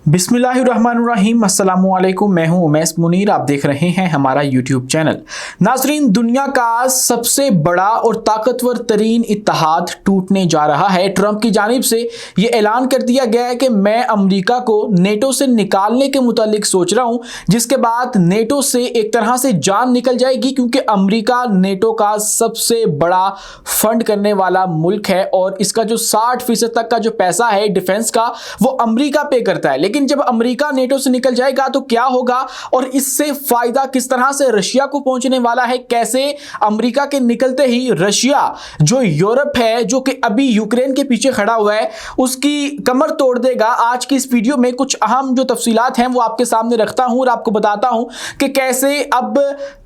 बिस्मिल्लाहिर्रहमानिर्रहीम अस्सलामुअलैकुम। मैं हूं उमैस मुनीर, आप देख रहे हैं हमारा यूट्यूब चैनल। नाजरीन, दुनिया का सबसे बड़ा और ताकतवर तरीन इत्तेहाद टूटने जा रहा है। ट्रंप की जानिब से ये ऐलान कर दिया गया है कि मैं अमेरिका को नेटो से निकालने के मुतालिक सोच रहा हूं, जिसके बाद नेटो से एक तरह से जान निकल जाएगी, क्योंकि अमेरिका नेटो का सबसे बड़ा फंड करने वाला मुल्क है और इसका जो 60% तक का जो पैसा है डिफेंस का, वो अमेरिका पे करता है। लेकिन जब अमेरिका नेटो से निकल जाएगा तो क्या होगा और इससे फायदा किस तरह से रशिया को पहुंचने वाला है, कैसे अमेरिका के निकलते ही रशिया जो यूरोप है, जो कि अभी यूक्रेन के पीछे खड़ा हुआ है, उसकी कमर तोड़ देगा। आज की इस वीडियो में कुछ अहम जो तफसीलात हैं वो आपके सामने रखता हूं और आपको बताता हूं कि कैसे अब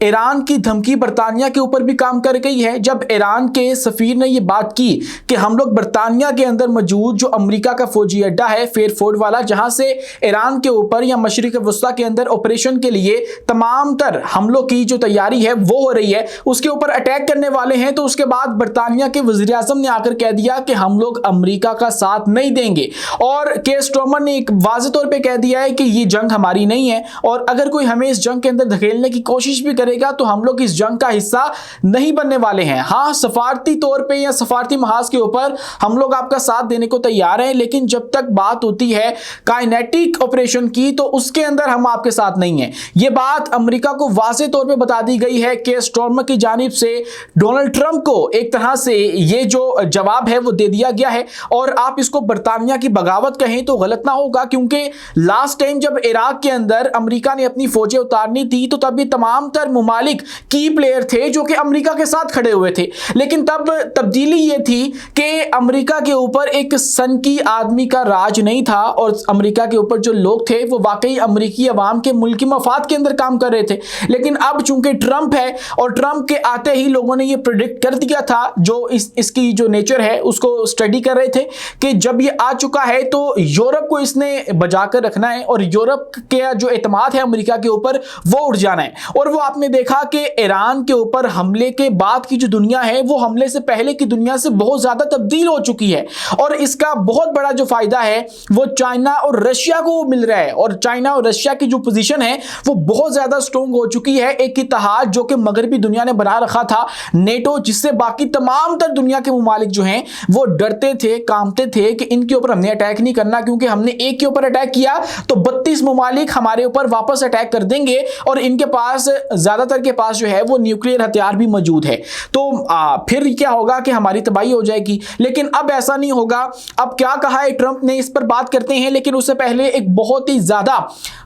ईरान की धमकी बरतानिया के ऊपर भी काम कर गई है। जब ईरान के सफीर ने यह बात की कि हम लोग बरतानिया के अंदर मौजूद जो अमेरिका का फौजी अड्डा है फेयरफोर्ड वाला, जहां से ईरान के ऊपर या मशरिक वस्ता के अंदर ऑपरेशन के लिए तमाम तर हमलों की जो तैयारी है वो हो रही है, उसके ऊपर अटैक करने वाले हैं, तो उसके बाद बरतानिया के वज़ीर आज़म ने आकर कह दिया कि हम लोग अमेरिका का साथ नहीं देंगे। और केयर स्टारमर ने एक वाज़े तौर पे कह दिया है कि ये जंग हमारी नहीं है और अगर कोई हमें इस जंग के अंदर धकेलने की कोशिश भी करेगा तो हम लोग इस जंग का हिस्सा नहीं बनने वाले हैं। हाँ, सफारती तौर पर या सफारती महाज के ऊपर हम लोग आपका साथ देने को तैयार हैं, लेकिन जब तक बात होती है काइनेटिक ऑपरेशन की तो उसके अंदर हम आपके साथ नहीं हैं। यह बात अमेरिका को वाज़े तौर पे बता दी गई है कि स्टॉर्मर की जानिब से डोनाल्ड ट्रंप को एक तरह से ये जो जवाब है वो दे दिया गया है। और आप इसको बरतानिया की बगावत कहें तो गलत ना होगा, क्योंकि लास्ट टाइम जब इराक के अंदर अमेरिका ने अपनी फौजें उतारनी थी तो तब भी तमाम तर मुमालिक की प्लेयर थे जो कि अमेरिका के साथ खड़े हुए थे, लेकिन तब तब्दीली ये थी कि अमेरिका के ऊपर एक सनकी आदमी का राज नहीं था और अमेरिका के ऊपर जो लोग थे वो वाकई अमेरिकी अवाम के मुल्की मफाद के अंदर काम कर रहे थे। लेकिन अब चूंकि ट्रंप है और ट्रंप के आते ही लोगों ने ये प्रेडिक्ट कर दिया था, जो इसकी जो नेचर है उसको स्टडी कर रहे थे कि जब ये आ चुका है तो यूरोप को इसने बजा कर रखना है और यूरोप के जो एतमाद है अमेरिका के ऊपर वो उड़ जाना है। और वो आपने देखा कि ईरान के ऊपर हमले के बाद की जो दुनिया है वो हमले से पहले की दुनिया से बहुत ज्यादा तब्दील हो चुकी है और इसका बहुत बड़ा जो फायदा है वो चाइना और रशिया को मिल रहा है। और चाइना और रशिया की जो पोजीशन है वो बहुत ज्यादा स्ट्रॉन्ग हो चुकी है। एक इत्तेहाद जो कि मगरबी दुनिया ने बना रखा था नेटो, जिससे बाकी तमाम तर दुनिया के मुमालिक जो हैं वो डरते थे, कांपते थे कि इनके ऊपर हमने अटैक नहीं करना, क्योंकि हमने एक के ऊपर अटैक किया तो 32 मुमालिक हमारे ऊपर वापस अटैक कर देंगे और इनके पास ज्यादातर के पास जो है वो न्यूक्लियर हथियार भी मौजूद है, तो फिर क्या होगा कि हमारी तबाही हो जाएगी। लेकिन अब ऐसा नहीं होगा। अब क्या कहा है ट्रंप ने, इस पर बात करते हैं, लेकिन उससे पहले एक बहुत ही ज्यादा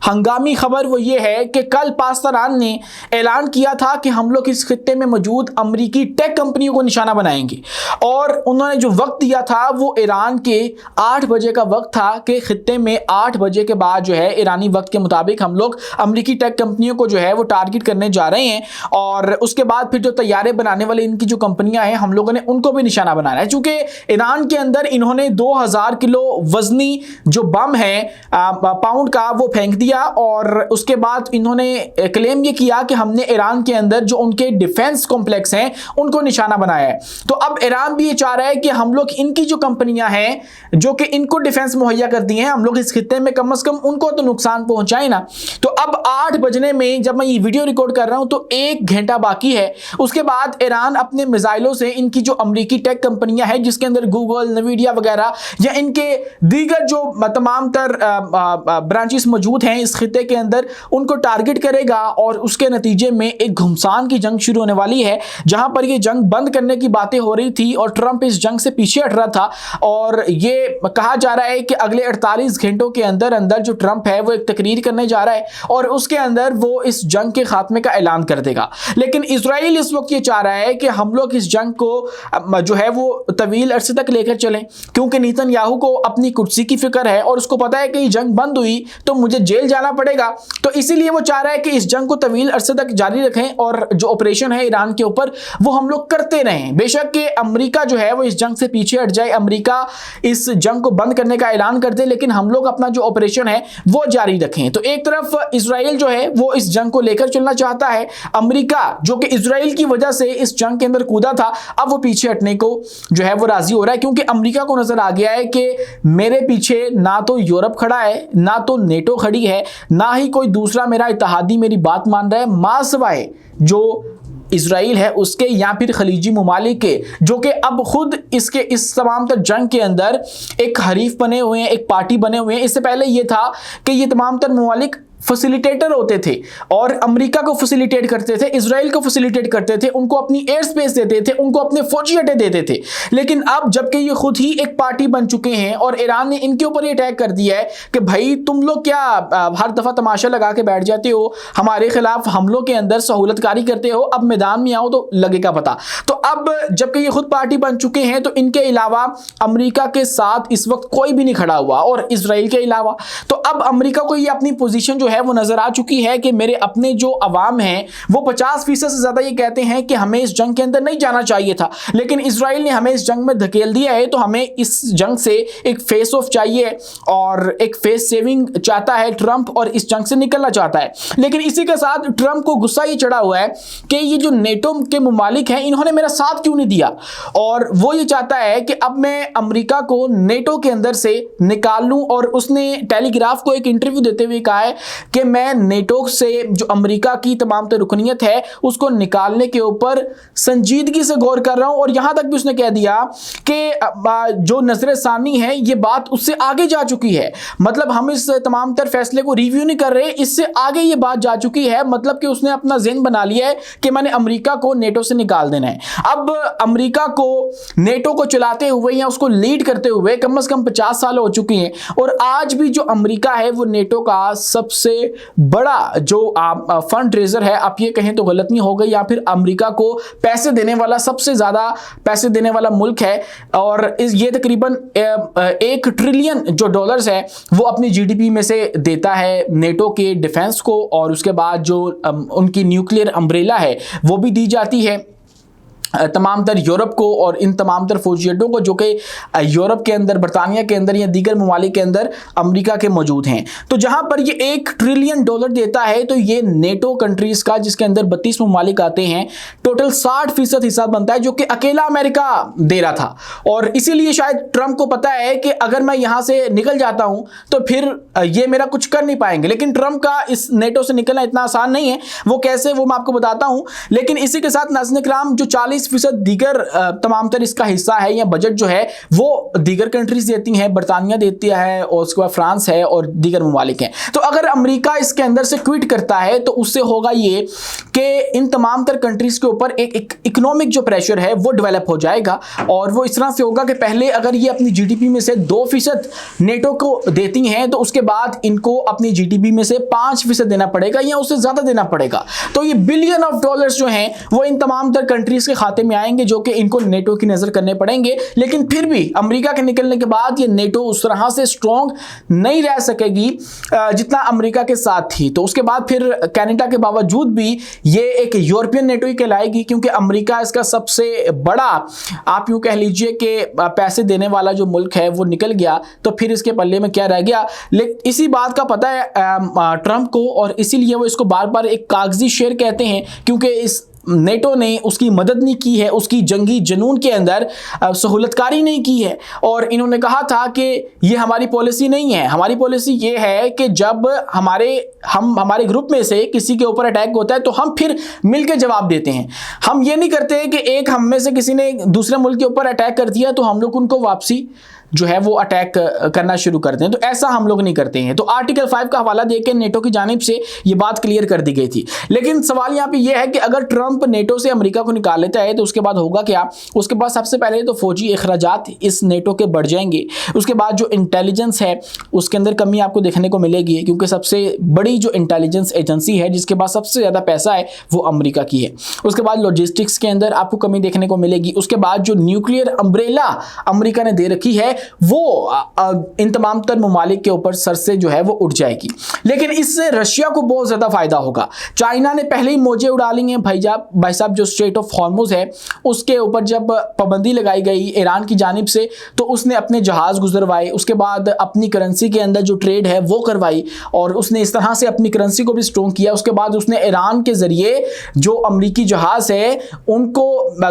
हंगामी खबर वो ये है कि कल पाकिस्तान ने ऐलान किया था कि हम लोग इस खित्ते में मौजूद अमेरिकी टेक कंपनियों को निशाना बनाएंगे और उन्होंने जो वक्त दिया था वो ईरान के 8 बजे का वक्त था कि खित्ते में 8 बजे के बाद जो है ईरानी वक्त के मुताबिक हम लोग अमेरिकी टेक कंपनियों को जो है वो टारगेट करने जा रहे हैं। और उसके बाद फिर जो तैयारे बनाने वाले इनकी जो कंपनियां हैं हम लोगों ने उनको भी निशाना बनाना है, चूंकि ईरान के अंदर इन्होंने 2000 किलो वजनी जो बम है पाउंड का वो फेंक दिया और उसके बाद इन्होंने क्लेम ये किया कि हमने ईरान के अंदर जो उनके डिफेंस कॉम्प्लेक्स हैं उनको निशाना बनाया है। तो अब ईरान भी ये चाह रहा है कि हम लोग इनकी जो कंपनियां हैं जो कि इनको डिफेंस मुहैया करती हैं, हम लोग इस खित्ते में कम से कम उनको तो नुकसान पहुंचाए ना। तो अब 8 बजने में जब मैं ये वीडियो रिकॉर्ड कर रहा हूं तो 1 घंटा बाकी है। उसके बाद ईरान अपने मिसाइलों से इनकी जो अमेरिकी टेक कंपनियां हैं जिसके अंदर गूगल, नवीडिया वगैरह या इनके दीगर जो तमाम तर ब्रांचेस मौजूद हैं इस खित्ते के अंदर, उनको टारगेट करेगा और उसके नतीजे में एक घुमसान की जंग शुरू होने वाली है, जहां पर ये जंग बंद करने की बातें हो रही थी और ट्रंप इस जंग से पीछे हट रहा था। और ये कहा जा रहा है कि अगले 48 घंटों के अंदर अंदर जो ट्रंप है वो एक तकरीर करने जा रहा है और उसके अंदर वो इस जंग के खात्मे का ऐलान कर देगा। लेकिन इजराइल इस वक्त ये चाह रहा है कि हम लोग इस जंग को जो है वो तवील अरसे तक लेकर चलें, क्योंकि नेतन्याहू को अपनी कुर्सी की फिक्र है और उसको पता है कि ये जंग बंद हुई तो मुझे जेल जेल जाना पड़ेगा। तो इसीलिए वो चाह रहा है कि इस जंग को तवील अरसे तक जारी रखें और जो ऑपरेशन है ईरान के ऊपर वो हम लोग करते रहें। बेशक कि अमेरिका जो है वो इस जंग से पीछे हट जाए, अमेरिका इस जंग को बंद करने का ऐलान कर दे, लेकिन हम लोग अपना जो ऑपरेशन है वो जारी रखें। तो एक तरफ इजराइल जो है वो इस जंग को लेकर चलना चाहता है, अमेरिका जो कि इजराइल की वजह से इस जंग के अंदर कूदा था अब वो पीछे हटने को जो है वो राजी हो रहा है, क्योंकि अमेरिका को नजर आ गया है कि मेरे पीछे ना तो यूरोप खड़ा है, ना तो नेटो खड़ी है, ना ही कोई दूसरा मेरा इत्तेहादी मेरी बात मान रहा है, मां सिवाय जो इजराइल है उसके या फिर खलीजी ममालिक के, जो कि अब खुद इसके इस तमाम तर जंग के अंदर एक हरीफ बने हुए हैं, एक पार्टी बने हुए हैं। इससे पहले यह था कि ये तमाम तर ममालिक फैसिलिटेटर होते थे और अमेरिका को फैसिलिटेट करते थे, इजराइल को फैसिलिटेट करते थे, उनको अपनी एयर स्पेस देते थे, उनको अपने फौजी अड्डे देते थे। लेकिन अब जबकि ये खुद ही एक पार्टी बन चुके हैं और ईरान ने इनके ऊपर ये अटैक कर दिया है कि भाई तुम लोग क्या हर दफा तमाशा लगा के बैठ जाते हो, हमारे खिलाफ हमलों के अंदर सहूलतकारी करते हो, अब मैदान में आओ तो लगेगा पता। तो अब जबकि ये खुद पार्टी बन चुके हैं तो इनके अलावा अमेरिका के साथ इस वक्त कोई भी नहीं खड़ा हुआ और इजराइल के अलावा। तो अब अमेरिका को ये अपनी पोजीशन जो है वो नजर आ चुकी है कि मेरे अपने जो अवाम हैं वो 50% से ज्यादा ये कहते हैं कि हमें इस जंग के अंदर नहीं जाना चाहिए था, लेकिन इजराइल ने हमें इस जंग में धकेल दिया है, तो हमें इस जंग से एक फेस ऑफ चाहिए और एक फेस सेविंग चाहता है ट्रंप और इस जंग से निकलना चाहता है। लेकिन इसी के साथ ट्रंप को गुस्सा ये चढ़ा हुआ है कि ये जो नेटो के ममालिक हैं इन्होंने मेरा साथ क्यों नहीं दिया, और वो ये चाहता है कि अब मैं अमेरिका को नेटो के अंदर से निकाल लूं। और उसने टेलीग्राफ को एक इंटरव्यू देते हुए कहा है कि मैं नेटो से जो अमेरिका की तमाम तर रुकनीयत है उसको निकालने के ऊपर संजीदगी से गौर कर रहा हूं। और यहां तक भी उसने कह दिया कि जो नजर सानी है ये बात उससे आगे जा चुकी है, मतलब हम इस तमाम तर फैसले को रिव्यू नहीं कर रहे, इससे आगे ये बात जा चुकी है। मतलब कि उसने अपना ज़हन बना लिया है कि मैंने अमेरिका को नेटो से निकाल देना है। अब अमेरिका को नेटो को चलाते हुए या उसको लीड करते हुए कम से कम 50 साल हो चुकी हैं और आज भी जो अमेरिका है वो नेटो का सबसे बड़ा जो फंड रेजर है, आप ये कहें तो गलत नहीं होगा, या फिर अमेरिका को पैसे देने वाला सबसे ज्यादा पैसे देने वाला मुल्क है। और ये तकरीबन 1 ट्रिलियन जो डॉलर्स है वो अपनी जीडीपी में से देता है नेटो के डिफेंस को, और उसके बाद जो उनकी न्यूक्लियर अम्ब्रेला है वो भी दी जाती है तमाम तर यूरोप को और इन तमाम तर फौजी अड्डों को जो कि यूरोप के अंदर, बरतानिया के अंदर या दीगर ममालिक के अंदर अमेरिका के मौजूद हैं। तो जहां पर ये 1 ट्रिलियन डॉलर देता है तो ये नेटो कंट्रीज का, जिसके अंदर 32 ममालिक आते हैं, टोटल 60% हिस्सा बनता है, जो कि अकेला अमेरिका दे रहा था। और इसीलिए शायद ट्रंप को पता है कि अगर मैं यहां से निकल जाता हूं तो फिर ये मेरा कुछ कर नहीं पाएंगे। लेकिन ट्रंप का इस नेटो से निकलना इतना आसान नहीं है, वो कैसे वो मैं आपको बताता हूं। लेकिन इसी के साथ नाज़रीन किराम जो 40% दीगर तमाम तर इसका हिस्सा है या बजट जो है वो दीगर कंट्रीज देती हैं, बरतानिया देती है और उसके बाद फ्रांस है और दीगर ममालिक हैं। तो अगर अमेरिका इसके अंदर से क्विट करता है तो उससे होगा ये कि इन तमाम तर कंट्रीज के ऊपर एक इकोनॉमिक जो प्रेशर है वो डेवलप हो जाएगा। और वो इस तरह से होगा कि पहले अगर ये अपनी जीडीपी में से 2% नेटो को देती हैं तो उसके बाद इनको अपनी जीडीपी में से 5% देना पड़ेगा या उससे ज्यादा देना पड़ेगा। तो ये बिलियन ऑफ डॉलर्स जो हैं वो इन तमाम तर कंट्रीज के खाते में आएंगे, जो कि इनको नेटो की नजर करने पड़ेंगे। लेकिन फिर भी अमेरिका के निकलने के बाद ये नेटो उस तरह से स्ट्रॉन्ग नहीं रह सकेगी जितना अमेरिका के साथ थी। तो उसके बाद फिर कनाडा के बावजूद भी ये एक यूरोपियन नेटो ही कहलाएगी, क्योंकि अमेरिका इसका सबसे बड़ा आप यूं कह लीजिए कि पैसे देने वाला जो मुल्क है वो निकल गया, तो फिर इसके पल्ले में क्या रह गया। लेकिन इसी बात का पता है ट्रंप को, और इसीलिए वो इसको बार बार एक कागजी शेर कहते हैं, क्योंकि इस नेटो ने उसकी मदद नहीं की है, उसकी जंगी जुनून के अंदर सहूलतकारी नहीं की है। और इन्होंने कहा था कि ये हमारी पॉलिसी नहीं है, हमारी पॉलिसी ये है कि जब हमारे ग्रुप में से किसी के ऊपर अटैक होता है तो हम फिर मिलकर जवाब देते हैं। हम ये नहीं करते कि एक हम में से किसी ने दूसरे मुल्क के ऊपर अटैक कर दिया तो हम लोग उनको वापसी जो है वो अटैक करना शुरू करते हैं, तो ऐसा हम लोग नहीं करते हैं। तो आर्टिकल 5 का हवाला देकर नेटो की जानिब से ये बात क्लियर कर दी गई थी। लेकिन सवाल यहाँ पे ये है कि अगर ट्रंप नेटो से अमेरिका को निकाल लेता है तो उसके बाद होगा क्या। उसके बाद सबसे पहले तो फौजी अखराजात इस नेटो के बढ़ जाएंगे। उसके बाद जो इंटेलिजेंस है उसके अंदर कमी आपको देखने को मिलेगी, क्योंकि सबसे बड़ी जो इंटेलिजेंस एजेंसी है जिसके पास सबसे ज़्यादा पैसा है वो अमेरिका की है। उसके बाद लॉजिस्टिक्स के अंदर आपको कमी देखने को मिलेगी। उसके बाद जो न्यूक्लियर अम्ब्रेला अमेरिका ने दे रखी है वो इन तमाम तर ममालिक के ऊपर सर से जो है वो उठ जाएगी। लेकिन इससे रशिया को बहुत ज़्यादा फायदा होगा। चाइना ने पहले ही मौजें उड़ा ली हैं भाई साहब, जो स्ट्रेट ऑफ हॉर्मुज है उसके ऊपर जब पाबंदी लगाई गई ईरान की जानिब से तो उसने अपने जहाज़ गुजरवाए, उसके बाद अपनी करेंसी के अंदर जो ट्रेड है वो करवाई और उसने इस तरह से अपनी करेंसी को भी स्ट्रॉन्ग किया। उसके बाद उसने ईरान के ज़रिए जो अमरीकी जहाज़ है उनको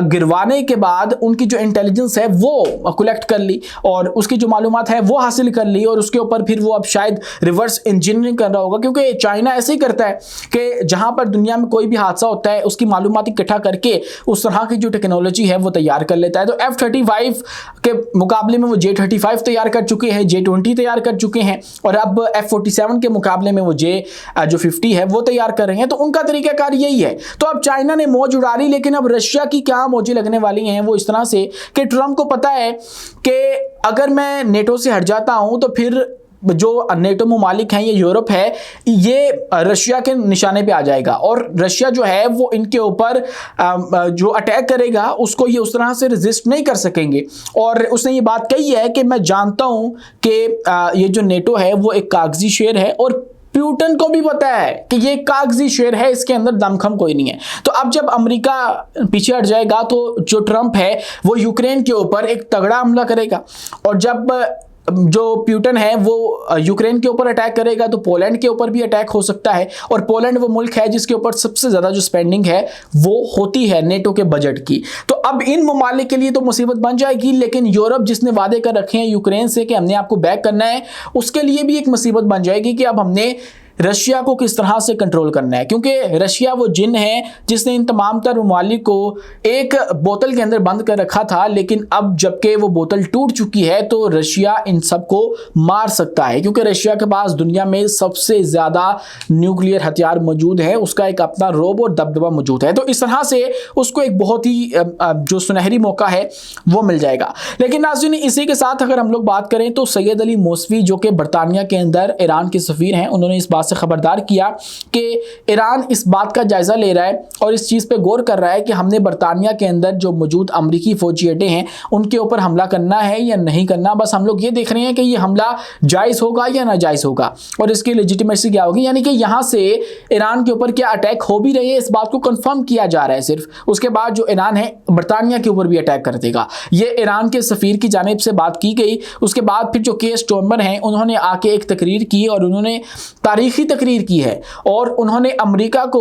गिरवाने के बाद उनकी जो इंटेलिजेंस है वो कलेक्ट कर ली और उसकी जो मालूमात है वो हासिल कर ली और उसके ऊपर फिर वो अब शायद रिवर्स इंजीनियरिंग कर रहा होगा, क्योंकि चाइना ऐसे ही करता है कि जहां पर दुनिया में कोई भी हादसा होता है उसकी मालूमात इकट्ठा करके उस तरह की जो टेक्नोलॉजी है वो तैयार कर लेता है। तो F-35 के मुकाबले में वो J-35 तैयार कर चुके हैं, J-20 तैयार कर चुके हैं और अब F-47 के मुकाबले में वो J-50 है वो तैयार कर रहे हैं। तो उनका तरीकाकार यही है। तो अब चाइना ने मौज उड़ा ली, लेकिन अब रशिया की क्या मौजें लगने वाली हैं वो इस तरह से कि ट्रंप को पता है कि अगर मैं नेटो से हट जाता हूं तो फिर जो नेटो ममालिक हैं, ये यूरोप है, ये रशिया के निशाने पे आ जाएगा और रशिया जो है वो इनके ऊपर जो अटैक करेगा उसको ये उस तरह से रेजिस्ट नहीं कर सकेंगे। और उसने ये बात कही है कि मैं जानता हूं कि ये जो नेटो है वो एक कागजी शेर है और प्यूटन को भी पता है कि ये कागजी शेर है, इसके अंदर दमखम कोई नहीं है। तो अब जब अमेरिका पीछे हट जाएगा तो जो ट्रंप है वो यूक्रेन के ऊपर एक तगड़ा हमला करेगा और जब जो प्यूटन है वो यूक्रेन के ऊपर अटैक करेगा तो पोलैंड के ऊपर भी अटैक हो सकता है। और पोलैंड वो मुल्क है जिसके ऊपर सबसे ज़्यादा जो स्पेंडिंग है वो होती है नेटो के बजट की। तो अब इन ममालिक के लिए तो मुसीबत बन जाएगी, लेकिन यूरोप जिसने वादे कर रखे हैं यूक्रेन से कि हमने आपको बैक करना है, उसके लिए भी एक मुसीबत बन जाएगी कि अब हमने रशिया को किस तरह से कंट्रोल करना है, क्योंकि रशिया वो जिन है जिसने इन तमाम तर ममालिक को एक बोतल के अंदर बंद कर रखा था, लेकिन अब जबकि वो बोतल टूट चुकी है तो रशिया इन सबको मार सकता है, क्योंकि रशिया के पास दुनिया में सबसे ज़्यादा न्यूक्लियर हथियार मौजूद है, उसका एक अपना रोब और दबदबा मौजूद है। तो इस तरह से उसको एक बहुत ही जो सुनहरी मौका है वो मिल जाएगा। लेकिन नाज़रीन, इसी के साथ अगर हम लोग बात करें तो सैयद अली मौसवी जो कि बरतानिया के अंदर ईरान के सफ़ीर हैं, उन्होंने इस बात से खबरदार किया कि ईरान इस बात का जायजा ले रहा है और इस चीज़ पे गौर कर रहा है कि हमने बरतानिया के अंदर जो मौजूद अमरीकी फौजी अड्डे हैं उनके ऊपर हमला करना है या नहीं करना। बस हम लोग ये देख रहे हैं कि ये हमला जायज़ होगा या नाजायज़ होगा और इसकी लेजिटिमेसी क्या होगी, यानी कि यहाँ से ईरान के ऊपर क्या अटैक हो भी रही है इस बात को कन्फर्म किया जा रहा है सिर्फ। उसके बाद जो ईरान है बरतानिया के ऊपर भी अटैक कर देगा, ये ईरान के सफ़ीर की जानिब से बात की गई। उसके बाद फिर जो के स्टोर्मर हैं उन्होंने आके एक तकरीर की और उन्होंने तारीखी तकरीर की है और उन्होंने अमेरिका को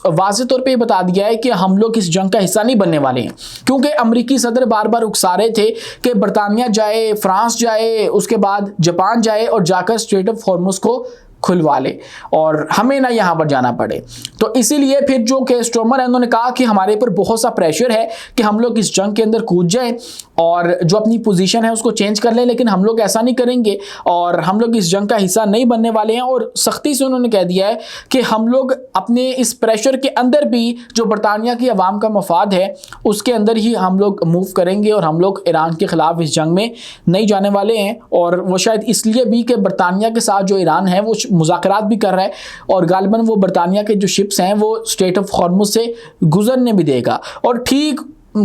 वाज़ेह तौर पे बता दिया है कि हम लोग इस जंग का हिस्सा नहीं बनने वाले हैं, क्योंकि अमेरिकी सदर बार बार उकसा रहे थे कि बरतानिया जाए, फ्रांस जाए, उसके बाद जापान जाए और जाकर स्ट्रेट ऑफ हॉर्मुज को खुलवा ले और हमें ना यहाँ पर जाना पड़े। तो इसीलिए फिर जो के स्टोर्मर है उन्होंने कहा कि हमारे ऊपर बहुत सा प्रेशर है कि हम लोग इस जंग के अंदर कूद जाएं और जो अपनी पोजीशन है उसको चेंज कर लें, लेकिन हम लोग ऐसा नहीं करेंगे और हम लोग इस जंग का हिस्सा नहीं बनने वाले हैं। और सख्ती से उन्होंने कह दिया है कि हम लोग अपने इस प्रेशर के अंदर भी जो बरतानिया की अवाम का मफाद है उसके अंदर ही हम लोग मूव करेंगे और हम लोग ईरान के ख़िलाफ़ इस जंग में नहीं जाने वाले हैं। और वो शायद इसलिए भी कि बरतानिया के साथ जो ईरान है वो मुज़ाकरात भी कर रहा है और गालिबन वो बरतानिया के जो शिप्स हैं वो स्ट्रेट ऑफ हॉर्मुज से गुजरने भी देगा। और ठीक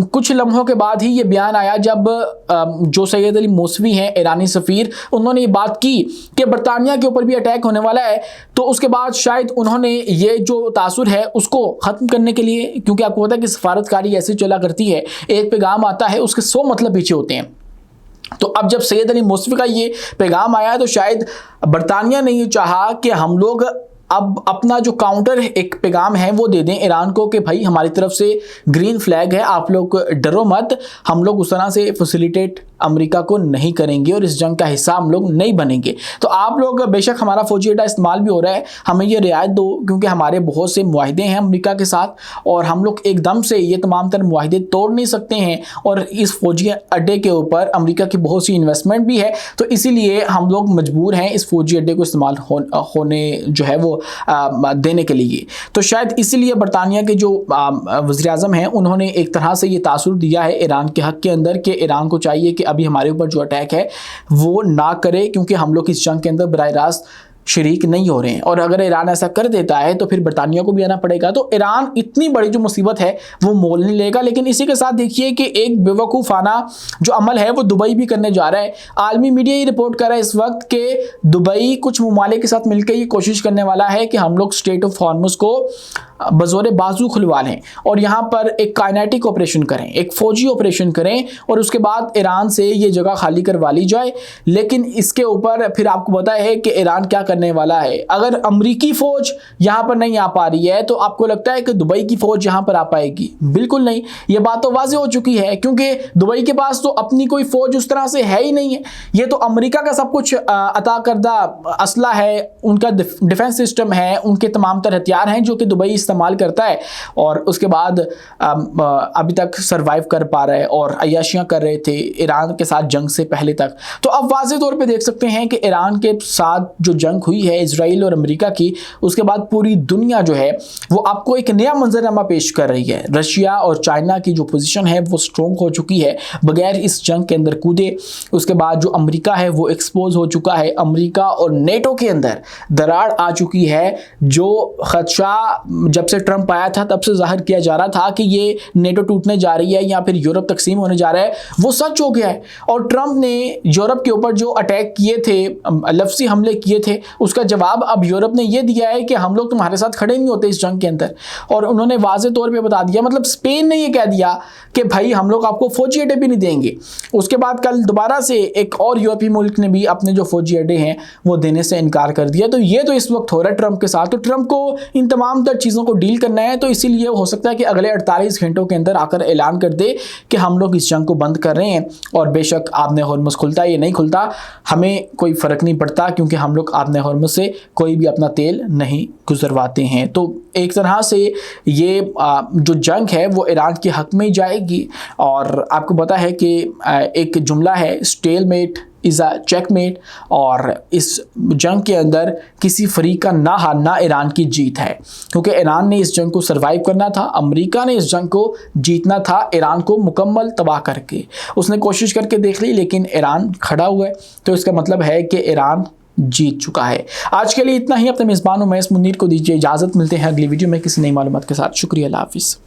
कुछ लम्हों के बाद ही ये बयान आया जब जो सैयद अली मौसवी हैं ईरानी सफ़ीर, उन्होंने ये बात की कि बरतानिया के ऊपर भी अटैक होने वाला है। तो उसके बाद शायद उन्होंने ये जो तासुर है उसको ख़त्म करने के लिए, क्योंकि आपको पता है कि सफारतकारी ऐसे चला करती है, एक पैगाम आता है उसके 100 मतलब पीछे होते हैं। तो अब जब सैयद अली मौसवी का ये पैगाम आया तो शायद बरतानिया ने ये चाहा कि हम लोग अब अपना जो काउंटर एक पैगाम है वो दे दें ईरान को कि भाई हमारी तरफ से ग्रीन फ्लैग है, आप लोग डरो मत, हम लोग उस तरह से फैसिलिटेट अमेरिका को नहीं करेंगे और इस जंग का हिस्सा हम लोग नहीं बनेंगे। तो आप लोग बेशक हमारा फौजी अड्डा इस्तेमाल भी हो रहा है, हमें ये रियायत दो, क्योंकि हमारे बहुत से मुआहदे हैं अमेरिका के साथ और हम लोग एकदम से ये तमाम तर मुआहदे तोड़ नहीं सकते हैं और इस फौजी अड्डे के ऊपर अमेरिका की बहुत सी इन्वेस्टमेंट भी है, तो इसीलिए हम लोग मजबूर हैं इस फौजी अड्डे को इस्तेमाल होने जो है वो देने के लिए। तो शायद इसीलिए बरतानिया के जो वज़ीर आज़म हैं उन्होंने एक तरह से ये तासुर दिया है ईरान के हक़ के अंदर कि ईरान को चाहिए कि अभी हमारे ऊपर जो अटैक है वो ना करे, क्योंकि हम लोग इस जंग के अंदर बराह रास्त शरीक नहीं हो रहे हैं। और अगर ईरान ऐसा कर देता है तो फिर बरतानिया को भी आना पड़ेगा। तो ईरान इतनी बड़ी जो मुसीबत है वो मोल नहीं लेगा। लेकिन इसी के साथ देखिए कि एक बेवकूफ़ाना जो अमल है वो दुबई भी करने जा रहा है। आलमी मीडिया ये रिपोर्ट कर रहा है इस वक्त कि दुबई कुछ ममालिक के साथ मिलकर ये कोशिश करने वाला है कि हम लोग स्ट्रेट ऑफ हॉर्मुज को बज़ोर बाजू खुलवा लें और यहाँ पर एक काइनेटिक ऑपरेशन करें, एक फौजी ऑपरेशन करें और उसके बाद ईरान से ये जगह खाली करवा ली जाए। लेकिन इसके ऊपर फिर आपको पता है कि ईरान क्या करने वाला है। अगर अमरीकी फ़ौज यहाँ पर नहीं आ पा रही है तो आपको लगता है कि दुबई की फ़ौज यहाँ पर आ पाएगी? बिल्कुल नहीं। ये बात तो वाज़ेह हो चुकी है क्योंकि दुबई के पास तो अपनी कोई फ़ौज उस तरह से है ही नहीं है। ये तो अमेरिका का सब कुछ अता करदा असला है, उनका डिफेंस सिस्टम है, उनके तमाम तर हथियार हैं जो कि दुबई इस्तेमाल करता है और उसके बाद अभी तक सरवाइव कर पा रहा है और अय्याशियां कर रहे थे ईरान के साथ जंग से पहले तक। तो अब वाज़ेह तौर पे देख सकते हैं कि ईरान के साथ जो जंग हुई है इजराइल और अमेरिका की, उसके बाद पूरी दुनिया जो है वो आपको एक नया मंजरनामा पेश कर रही है। रशिया और चाइना की जो पोजीशन है वो स्ट्रॉन्ग हो चुकी है बगैर इस जंग के अंदर कूदे। उसके बाद जो अमेरिका है वो एक्सपोज हो चुका है। अमेरिका और नेटो के अंदर दरार आ चुकी है। जो खदशा जब से ट्रंप आया था तब से जाहिर किया जा रहा था कि ये नेटो टूटने जा रही है या फिर यूरोप तकसीम होने जा रहा है, वो सच हो गया है। और ट्रंप ने यूरोप के ऊपर जो अटैक किए थे, लफ्ज़ी हमले किए थे, उसका जवाब अब यूरोप ने ये दिया है कि हम लोग तुम्हारे साथ खड़े नहीं होते इस जंग के अंदर। और उन्होंने वाज़ेह तौर पे बता दिया, मतलब स्पेन ने ये कह दिया कि भाई हम लोग आपको फौजी अड्डे भी नहीं देंगे। उसके बाद कल दोबारा से एक और यूरोपीय मुल्क ने भी अपने जो फौजी अड्डे हैं वो देने से इनकार कर दिया। तो ये तो इस वक्त हो रहा है ट्रंप के साथ। तो ट्रंप को इन तमाम तर चीज़ों को डील करना है, तो इसीलिए हो सकता है कि अगले 48 घंटों के अंदर आकर ऐलान कर दे कि हम लोग इस जंग को बंद कर रहे हैं। और बेशक आबने हॉर्मुज खुलता है या नहीं खुलता हमें कोई फ़र्क नहीं पड़ता क्योंकि हम लोग आबने हॉर्मुज से कोई भी अपना तेल नहीं गुजरवाते हैं। तो एक तरह से ये जो जंग है वो ईरान के हक में ही जाएगी। और आपको पता है कि एक जुमला है, स्टेलमेट इज़ अ चेकमेट। और इस जंग के अंदर किसी फरीक का ना हारना ईरान की जीत है क्योंकि ईरान ने इस जंग को सरवाइव करना था। अमेरिका ने इस जंग को जीतना था ईरान को मुकम्मल तबाह करके। उसने कोशिश करके देख ली लेकिन ईरान खड़ा हुआ है। तो इसका मतलब है कि ईरान जीत चुका है। आज के लिए इतना ही। अपने मेज़बान उमैस मुनीर को दीजिए इजाज़त। मिलते हैं अगली वीडियो में किसी नई मालूमात के साथ। शुक्रिया, अल्लाह हाफ़िज़।